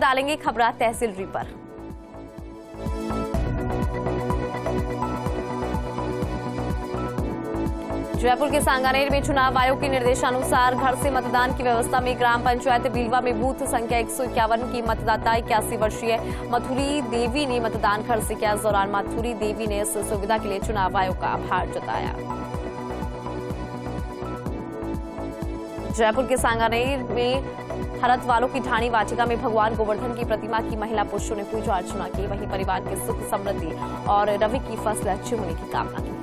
डालेंगे खबरा तहसीलरी पर। जयपुर के सांगानेर में चुनाव आयोग के निर्देशानुसार घर से मतदान की व्यवस्था में ग्राम पंचायत बिलवा में बूथ संख्या 151 की मतदाता 81 वर्षीय मथुरी देवी ने मतदान घर से किया। इस दौरान मथुरी देवी ने इस सुविधा के लिए चुनाव आयोग का आभार जताया। जयपुर के सांगानेर में हरत वालों की ढाणी वाटिका में भगवान गोवर्धन की प्रतिमा की महिला पुरुषों ने पूजा अर्चना की। वहीं परिवार के सुख समृद्धि और रवि की फसल अच्छी होने की कामना की।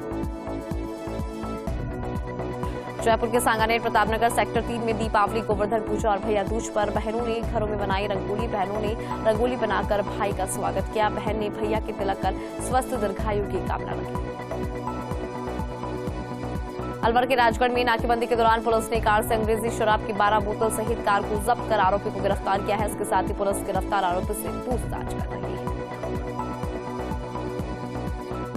जयपुर के सांगानेर प्रतापनगर सेक्टर 3 में दीपावली गोवर्धन पूजा और भैया दूज पर बहनों ने घरों में बनाई रंगोली। बहनों ने रंगोली बनाकर भाई का स्वागत किया। बहन ने भैया के तिलक कर स्वस्थ दीर्घायु की कामना रखी। अलवर के राजगढ़ में नाकेबंदी के दौरान पुलिस ने कार से अंग्रेजी शराब की 12 बोतल सहित कार को जब्त कर आरोपी को गिरफ्तार किया है। इसके साथ ही पुलिस गिरफ्तार आरोपी से पूछताछ कर रही है।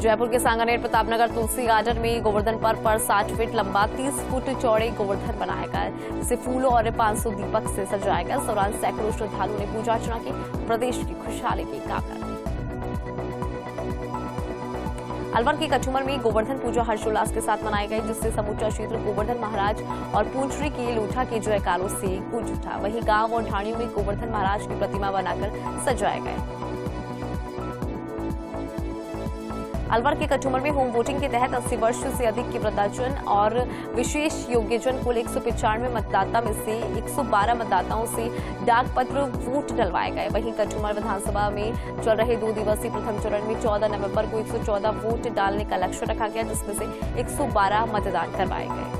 जयपुर के सांगानेर प्रतापनगर तुलसी गार्डन में गोवर्धन पर्व पर 60 फीट लंबा 30 फुट चौड़े गोवर्धन बनाया गया, जिसे फूलों और 500 दीपक से सजाया गया। इस दौरान सैकड़ों श्रद्धालुओं ने पूजा अर्चना की, प्रदेश की खुशहाली की कामना की। अलवर के कचुमर में गोवर्धन पूजा हर्षोल्लास के साथ मनाई गई, जिससे समूचा क्षेत्र गोवर्धन महाराज और पूंछरी के लोठा के जयकारों से गूंज उठा। वहीं गांव और ढाणियों में गोवर्धन महाराज की प्रतिमा बनाकर सजाए गए। अलवर के कचुमर में होम वोटिंग के तहत 80 वर्ष से अधिक के वृद्धाजन और विशेष योग्यजन कुल 195 मतदाता में से 112 मतदाताओं से डाक पत्र वोट डलवाए गए। वहीं कचुमर विधानसभा में चल रहे 2 दिवसीय प्रथम चरण में 14 नवंबर को 114 वोट डालने का लक्ष्य रखा गया, जिसमें से 112 मतदान करवाए गए।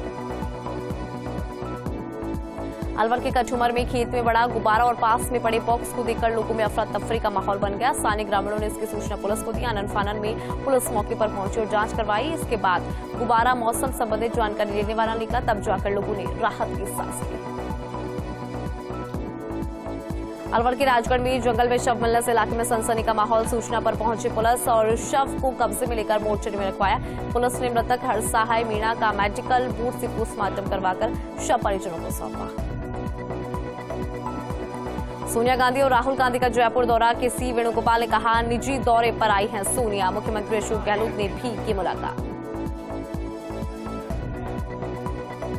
अलवर के कचुमर में खेत में बड़ा गुब्बारा और पास में पड़े बॉक्स को देखकर लोगों में अफरा तफरी का माहौल बन गया। स्थानीय ग्रामीणों ने इसकी सूचना पुलिस को दी। आनन फानन में पुलिस मौके पर पहुंची और जांच करवाई। इसके बाद गुब्बारा मौसम संबंधित जानकारी लेने वाला निकला, तब जाकर लोगों ने राहत की सांस ली। अलवर के राजगढ़ में जंगल में शव मिलने से इलाके में सनसनी का माहौल। सूचना पर पहुंची पुलिस और शव को कब्जे में लेकर मोर्चरी में रखवाया। पुलिस ने मृतक हरसहाय मीणा का मेडिकल बोर्ड से पोस्टमार्टम करवाकर शव परिजनों को सौंपा। सोनिया गांधी और राहुल गांधी का जयपुर दौरा, के सी वेणुगोपाल ने कहा निजी दौरे पर आई हैं सोनिया। मुख्यमंत्री अशोक गहलोत ने भी की मुलाकात।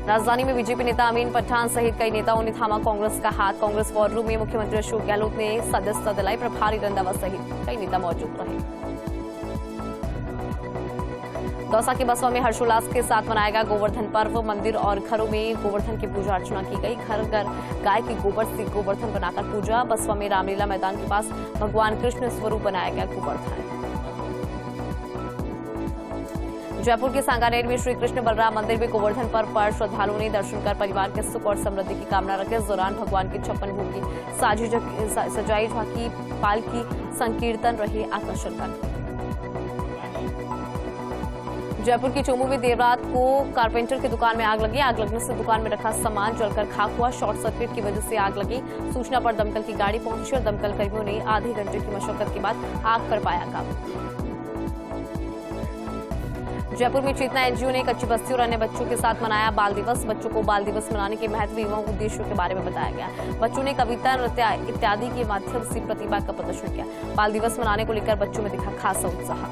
राजधानी में बीजेपी नेता अमीन पठान सहित कई नेताओं ने थामा कांग्रेस का हाथ। कांग्रेस वॉर रूम में मुख्यमंत्री अशोक गहलोत ने सदस्यता दिलाई। प्रभारी रंधावा सहित कई नेता मौजूद रहे। दौसा के बसवा में हर्षोल्लास के साथ मनाया गया गोवर्धन पर्व। मंदिर और घरों में गोवर्धन की पूजा अर्चना की गई। घर घर गाय के गोबर से गोवर्धन बनाकर पूजा। बसवा में रामलीला मैदान के पास भगवान कृष्ण स्वरूप बनाया गया गोवर्धन। जयपुर के सांगानेर में श्री कृष्ण बलराम मंदिर में गोवर्धन पर्व पर श्रद्धालुओं ने दर्शन कर परिवार के सुख और समृद्धि की कामना रखी। इस दौरान भगवान की 56 भोग की सजाई झांकी पालकी संकीर्तन रहे आकर्षण का। जयपुर की चोमू में देर रात को कारपेंटर की दुकान में आग लगी। आग लगने से दुकान में रखा सामान जलकर खाक हुआ। शॉर्ट सर्किट की वजह से आग लगी। सूचना पर दमकल की गाड़ी पहुंची और दमकल कर्मियों ने आधे घंटे की मशक्कत के बाद आग पर पाया काबू। जयपुर में चेतना एनजीओ ने कच्ची बस्ती और अन्य बच्चों के साथ मनाया बाल दिवस। बच्चों को बाल दिवस मनाने के महत्व एवं उद्देश्यों के बारे में बताया गया। बच्चों ने कविता, नृत्य इत्यादि के माध्यम से प्रतिभा का प्रदर्शन किया। बाल दिवस मनाने को लेकर बच्चों में दिखा खासा उत्साह।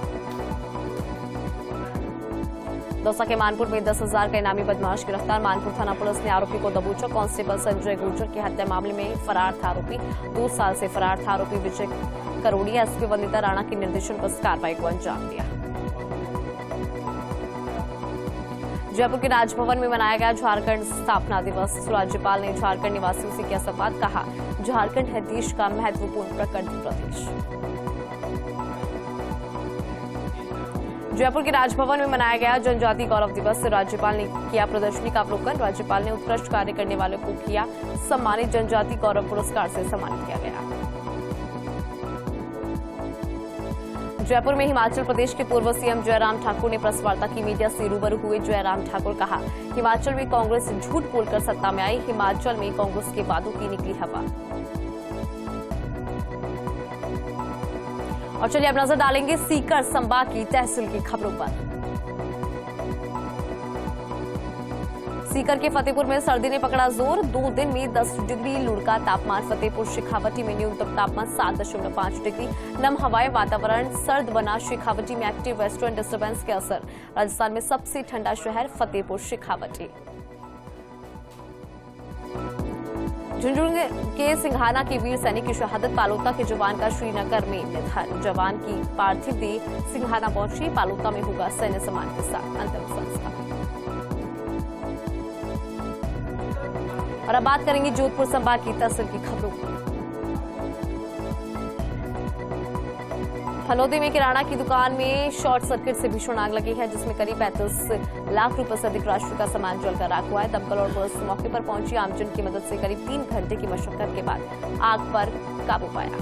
दौसा के मानपुर में 10,000 का इनामी बदमाश गिरफ्तार। मानपुर थाना पुलिस ने आरोपी को दबोचा। कांस्टेबल संजय गुर्जर की हत्या मामले में फरार था आरोपी। 2 साल से फरार था आरोपी विजय करोड़िया। एसपी वंदिता राणा के निर्देशन पर कार्रवाई को अंजाम दिया। जयपुर के राजभवन में मनाया गया झारखंड स्थापना दिवस। राज्यपाल ने झारखंड निवासियों से किया संवाद। कहा झारखंड है देश का महत्वपूर्ण प्रकृति प्रदेश। जयपुर के राजभवन में मनाया गया जनजाति गौरव दिवस। राज्यपाल ने किया प्रदर्शनी का अवलोकन। राज्यपाल ने उत्कृष्ट कार्य करने वालों को किया सम्मानित। जनजाति गौरव पुरस्कार से सम्मानित किया गया। जयपुर में हिमाचल प्रदेश के पूर्व सीएम जयराम ठाकुर ने प्रेस वार्ता की। मीडिया से रूबरू हुए जयराम ठाकुर कहा हिमाचल में कांग्रेस झूठ बोलकर सत्ता में आई। हिमाचल में कांग्रेस के वादों की निकली हवा। और चलिए अब नजर डालेंगे सीकर संभाग की तहसील की खबरों पर। सीकर के फतेहपुर में सर्दी ने पकड़ा जोर। 2 दिन में 10 डिग्री लुढ़का तापमान। फतेहपुर शेखावटी में न्यूनतम तापमान 7.5 डिग्री। नम हवाएं, वातावरण सर्द बना। शेखावटी में एक्टिव वेस्टर्न डिस्टर्बेंस के असर। राजस्थान में सबसे ठंडा शहर फतेहपुर शेखावटी। झुंझुनू के सिंघाना के वीर सैनिक की शहादत। पालोता के जवान का श्रीनगर में निधन। जवान की पार्थिव देह सिंघाना पहुंची। पालोता में होगा सैन्य सम्मान के साथ अंतिम संस्कार। और अब बात करेंगे जोधपुर संभाग की तहसील की खबरों की। फलोदी में किराना की दुकान में शॉर्ट सर्किट से भीषण आग लगी है, जिसमें करीब 35 लाख रुपए से अधिक राशि का सामान जलकर राख हुआ है। दमकल और पुलिस मौके पर पहुंची। आमजन की मदद से करीब 3 घंटे की मशक्कत के बाद आग पर काबू पाया।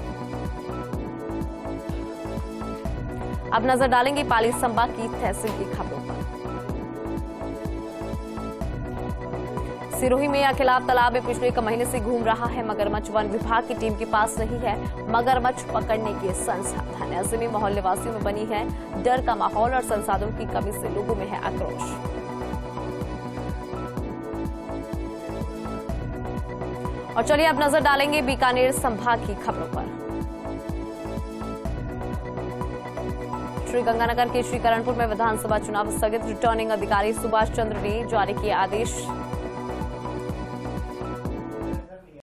अब नजर डालेंगे पाली संभाग की तहसील की खबरों पर। सिरोही में अखिलाब तालाब में पिछले 1 महीने से घूम रहा है मगरमच्छ। वन विभाग की टीम के पास नहीं है मगरमच्छ पकड़ने के संसाधन। ऐसे में मोहल्ले वासियों में बनी है डर का माहौल और संसाधनों की कमी से लोगों में है आक्रोश। और चलिए अब नजर डालेंगे बीकानेर संभाग की खबरों पर। श्रीगंगानगर के श्रीकरणपुर में विधानसभा चुनाव स्थगित। रिटर्निंग अधिकारी सुभाष चंद्र ने जारी किए आदेश।